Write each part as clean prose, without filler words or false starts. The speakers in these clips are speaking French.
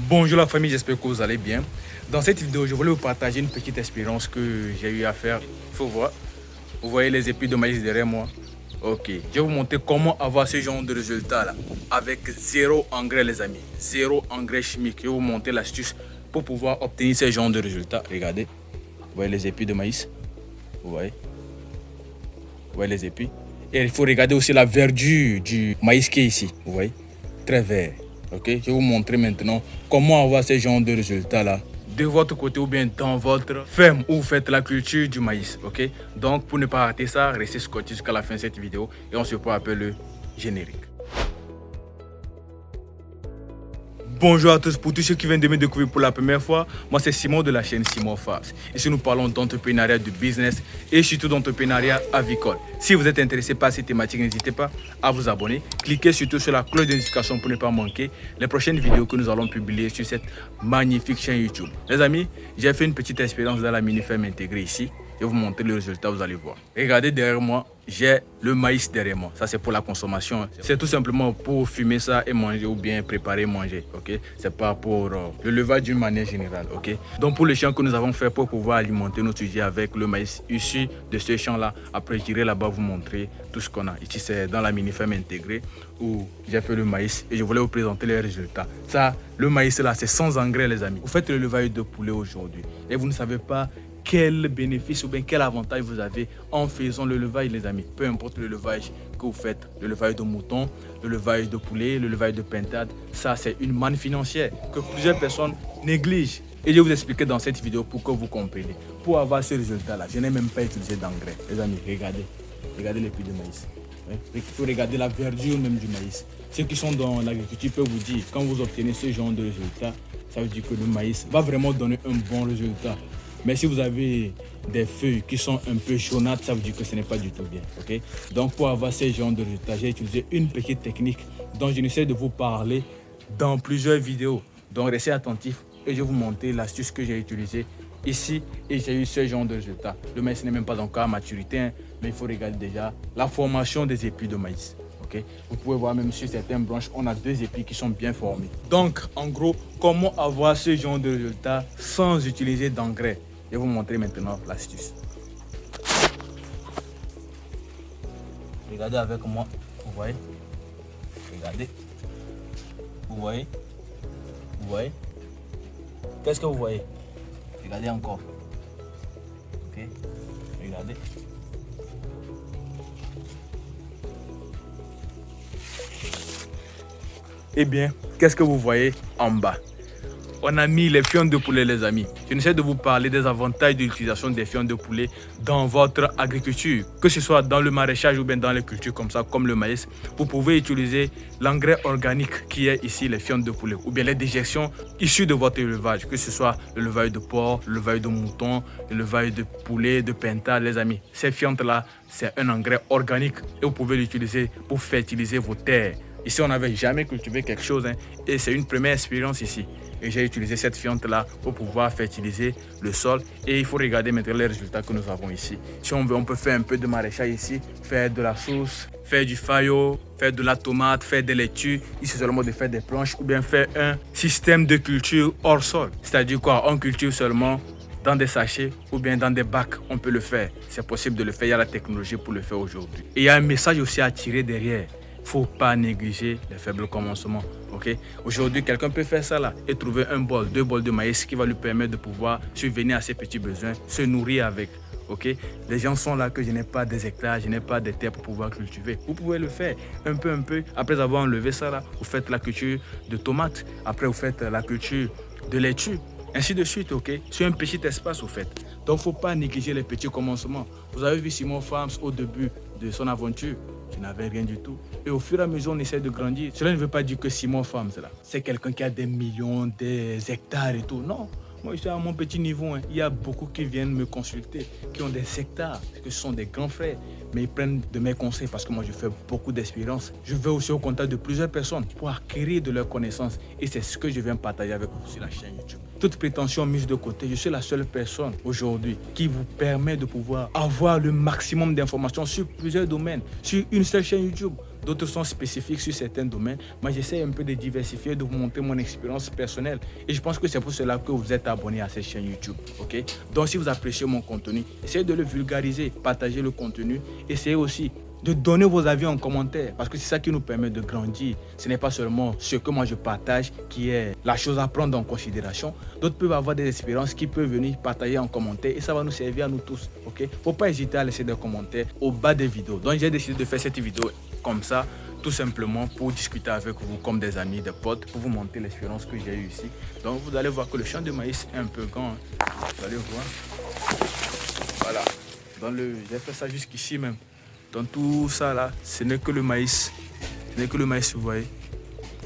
Bonjour la famille, j'espère que vous allez bien. Dans cette vidéo, je voulais vous partager une petite expérience que j'ai eu à faire. Il faut voir. Vous voyez les épis de maïs derrière moi? Ok, je vais vous montrer comment avoir ce genre de résultat là. Avec zéro engrais les amis. Zéro engrais chimique. Je vais vous montrer l'astuce pour pouvoir obtenir ce genre de résultats. Regardez. Vous voyez les épis de maïs? Vous voyez les épis? Et il faut regarder aussi la verdure du maïs qui est ici. Vous voyez? Très vert. Ok, je vais vous montrer maintenant comment avoir ce genre de résultats là de votre côté ou bien dans votre ferme où vous faites la culture du maïs. Ok, donc pour ne pas rater ça, restez scotché jusqu'à la fin de cette vidéo et on se voit après le générique. Bonjour à tous, pour tous ceux qui viennent de me découvrir pour la première fois, moi c'est Simon de la chaîne Simon Farms. Ici nous parlons d'entrepreneuriat, de business et surtout d'entrepreneuriat avicole. Si vous êtes intéressé par ces thématiques, n'hésitez pas à vous abonner. Cliquez surtout sur la cloche de notification pour ne pas manquer les prochaines vidéos que nous allons publier sur cette magnifique chaîne YouTube. Les amis, j'ai fait une petite expérience dans la mini-ferme intégrée ici. Je vais vous montrer le résultat, vous allez voir. Regardez derrière moi, j'ai le maïs derrière moi. Ça c'est pour la consommation. C'est tout simplement pour fumer ça et manger ou bien préparer et manger. Ok, c'est pas pour le levage d'une manière générale. Ok. Donc pour le champ que nous avons fait pour pouvoir alimenter nos sujets avec le maïs issu de ce champ là. Après j'irai là-bas vous montrer tout ce qu'on a. Ici c'est dans la mini ferme intégrée où j'ai fait le maïs et je voulais vous présenter les résultats. Ça, le maïs là, c'est sans engrais les amis. Vous faites le levage de poulet aujourd'hui et vous ne savez pas quel bénéfice ou bien quel avantage vous avez en faisant le levage les amis. Peu importe le levage que vous faites, le levage de mouton, le levage de poulet, le levage de pintade, ça c'est une manne financière que plusieurs personnes négligent. Et je vais vous expliquer dans cette vidéo pour que vous compreniez. Pour avoir ce résultat là, je n'ai même pas utilisé d'engrais. Les amis, regardez. Regardez les puits de maïs. Il faut regarder la verdure même du maïs. Ceux qui sont dans l'agriculture peuvent vous dire, quand vous obtenez ce genre de résultat, ça veut dire que le maïs va vraiment donner un bon résultat. Mais si vous avez des feuilles qui sont un peu jaunâtres, ça veut dire que ce n'est pas du tout bien. Okay? Donc pour avoir ce genre de résultats, j'ai utilisé une petite technique dont je essaie de vous parler dans plusieurs vidéos. Donc restez attentifs et je vais vous montrer l'astuce que j'ai utilisée ici et j'ai eu ce genre de résultats. Le maïs n'est même pas encore à maturité, hein, mais il faut regarder déjà la formation des épis de maïs. Okay? Vous pouvez voir même sur certaines branches, on a deux épis qui sont bien formés. Donc en gros, comment avoir ce genre de résultats sans utiliser d'engrais? Je vais vous montrer maintenant l'astuce. Regardez avec moi, vous voyez? Regardez. Vous voyez? Vous voyez? Qu'est-ce que vous voyez? Regardez encore. Ok? Regardez. Eh bien, qu'est-ce que vous voyez en bas? On a mis les fientes de poulet les amis. Je essaie de vous parler des avantages de l'utilisation des fientes de poulet dans votre agriculture. Que ce soit dans le maraîchage ou bien dans les cultures comme ça, comme le maïs. Vous pouvez utiliser l'engrais organique qui est ici, les fientes de poulet. Ou bien les déjections issues de votre élevage. Que ce soit le levage de porc, le levage de mouton, le levage de poulet, de pintade les amis. Ces fientes là, c'est un engrais organique et vous pouvez l'utiliser pour fertiliser vos terres. Ici, on n'avait jamais cultivé quelque chose, hein, et c'est une première expérience ici. Et j'ai utilisé cette fiente-là pour pouvoir fertiliser le sol. Et il faut regarder maintenant les résultats que nous avons ici. Si on veut, on peut faire un peu de maraîchage ici, faire de la sauce, faire du faillot, faire de la tomate, faire des laitues. Ici, c'est seulement de faire des planches ou bien faire un système de culture hors sol. C'est-à-dire quoi? On cultive seulement dans des sachets ou bien dans des bacs, on peut le faire. C'est possible de le faire, il y a la technologie pour le faire aujourd'hui. Et il y a un message aussi à tirer derrière. Il ne faut pas négliger les faibles commencements. Okay? Aujourd'hui, quelqu'un peut faire ça là et trouver un bol, deux bols de maïs qui va lui permettre de pouvoir subvenir à ses petits besoins, se nourrir avec. Okay? Les gens sont là que je n'ai pas des hectares, je n'ai pas de terres pour pouvoir cultiver. Vous pouvez le faire un peu. Après avoir enlevé ça là, vous faites la culture de tomates. Après, vous faites la culture de laitue. Ainsi de suite, ok? Sur un petit espace, vous faites. Donc, il ne faut pas négliger les petits commencements. Vous avez vu Simon Farms au début de son aventure. Je n'avais rien du tout. Et au fur et à mesure, on essaie de grandir. Cela ne veut pas dire que Simon Farms, c'est quelqu'un qui a des millions, des hectares et tout. Non. Moi, je suis à mon petit niveau. Hein. Il y a beaucoup qui viennent me consulter, qui ont des hectares, que ce sont des grands frères. Mais ils prennent de mes conseils parce que moi, je fais beaucoup d'expérience. Je vais aussi au contact de plusieurs personnes pour acquérir de leurs connaissances. Et c'est ce que je viens partager avec vous sur la chaîne YouTube. toute prétention mise de côté, je suis la seule personne aujourd'hui qui vous permet de pouvoir avoir le maximum d'informations sur plusieurs domaines, sur une seule chaîne YouTube. D'autres sont spécifiques sur certains domaines. Moi, j'essaie un peu de diversifier, de vous montrer mon expérience personnelle. Et je pense que c'est pour cela que vous êtes abonné à cette chaîne YouTube. Ok? Donc, si vous appréciez mon contenu, essayez de le vulgariser, partagez le contenu. Essayez aussi de donner vos avis en commentaire, parce que c'est ça qui nous permet de grandir. Ce n'est pas seulement ce que moi je partage qui est la chose à prendre en considération. D'autres peuvent avoir des expériences qui peuvent venir partager en commentaire et ça va nous servir à nous tous. Ok? Faut pas hésiter à laisser des commentaires au bas des vidéos. Donc j'ai décidé de faire cette vidéo comme ça, tout simplement pour discuter avec vous comme des amis, des potes, pour vous montrer l'expérience que j'ai eue ici. Donc vous allez voir que le champ de maïs est un peu grand. Vous allez voir. Voilà. J'ai fait ça jusqu'ici même. Dans tout ça là, ce n'est que le maïs. Ce n'est que le maïs, vous voyez.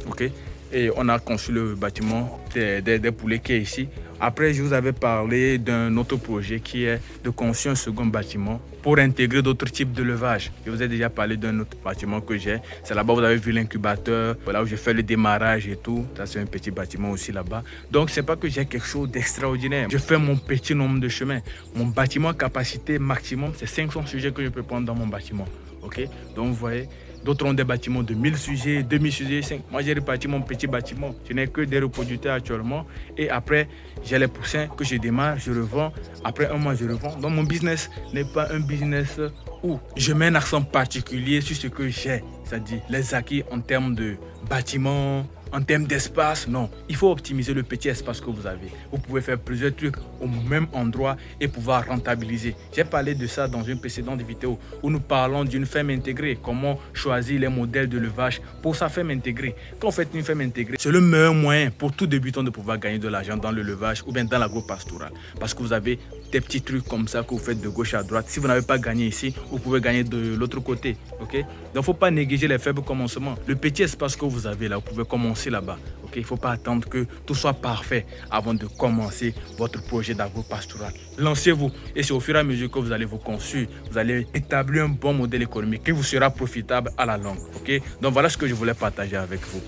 Ok. Et on a conçu le bâtiment des poulets qui est ici. Après, je vous avais parlé d'un autre projet qui est de construire un second bâtiment pour intégrer d'autres types de levage. Je vous ai déjà parlé d'un autre bâtiment que j'ai. C'est là-bas, vous avez vu l'incubateur, là où j'ai fait le démarrage et tout. Ça, c'est un petit bâtiment aussi là-bas. Donc, c'est pas que j'ai quelque chose d'extraordinaire. Je fais mon petit nombre de chemins. Mon bâtiment capacité maximum, c'est 500 sujets que je peux prendre dans mon bâtiment. Ok? Donc, vous voyez. D'autres ont des bâtiments de 1000 sujets, 2000 sujets, 5. Moi, j'ai réparti mon petit bâtiment. Je n'ai que des reproducteurs actuellement. Et après, j'ai les poussins que je démarre, je revends. Après un mois, je revends. Donc, mon business n'est pas un business où je mets un accent particulier sur ce que j'ai. C'est-à-dire les acquis en termes de bâtiments, en termes d'espace, non. Il faut optimiser le petit espace que vous avez. Vous pouvez faire plusieurs trucs au même endroit et pouvoir rentabiliser. J'ai parlé de ça dans une précédente vidéo où nous parlons d'une ferme intégrée. Comment choisir les modèles de levage pour sa ferme intégrée. Quand vous faites une ferme intégrée, c'est le meilleur moyen pour tout débutant de pouvoir gagner de l'argent dans le levage ou bien dans l'agro-pastoral. Parce que vous avez des petits trucs comme ça que vous faites de gauche à droite. Si vous n'avez pas gagné ici, vous pouvez gagner de l'autre côté. Ok? Donc, il ne faut pas négliger les faibles commencements. Le petit espace que vous avez là, vous pouvez commencer là-bas. Ok? Il ne faut pas attendre que tout soit parfait avant de commencer votre projet d'agro-pastoral. Lancez-vous et c'est au fur et à mesure que vous allez vous construire, vous allez établir un bon modèle économique qui vous sera profitable à la longue. Ok? Donc, voilà ce que je voulais partager avec vous.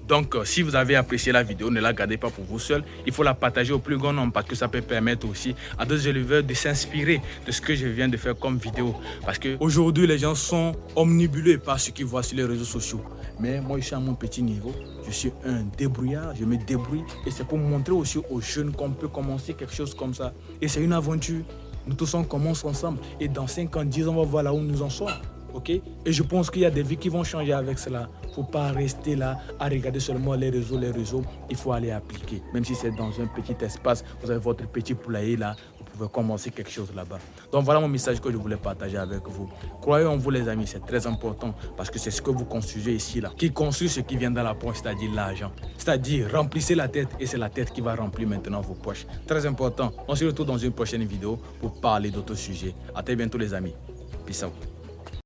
Donc, si vous avez apprécié la vidéo, ne la gardez pas pour vous seul. Il faut la partager au plus grand nombre parce que ça peut permettre aussi à d'autres éleveurs de s'inspirer de ce que je viens de faire comme vidéo. Parce qu'aujourd'hui, les gens sont omnibulés par ce qu'ils voient sur les réseaux sociaux. Mais moi, je suis à mon petit niveau. Je suis un débrouillard, je me débrouille. Et c'est pour montrer aussi aux jeunes qu'on peut commencer quelque chose comme ça. Et c'est une aventure. Nous tous, on commence ensemble. Et dans 5 ans, 10 ans, on va voir là où nous en sommes. Okay? Et je pense qu'il y a des vies qui vont changer avec cela. Il ne faut pas rester là à regarder seulement les réseaux. Il faut aller appliquer. Même si c'est dans un petit espace, vous avez votre petit poulailler là, vous pouvez commencer quelque chose là-bas. Donc voilà mon message que je voulais partager avec vous. Croyez en vous les amis, c'est très important parce que c'est ce que vous construisez ici là. Qui construit ce qui vient dans la poche, c'est-à-dire l'argent. C'est-à-dire remplissez la tête et c'est la tête qui va remplir maintenant vos poches. Très important. On se retrouve dans une prochaine vidéo pour parler d'autres sujets. À très bientôt les amis. Peace out.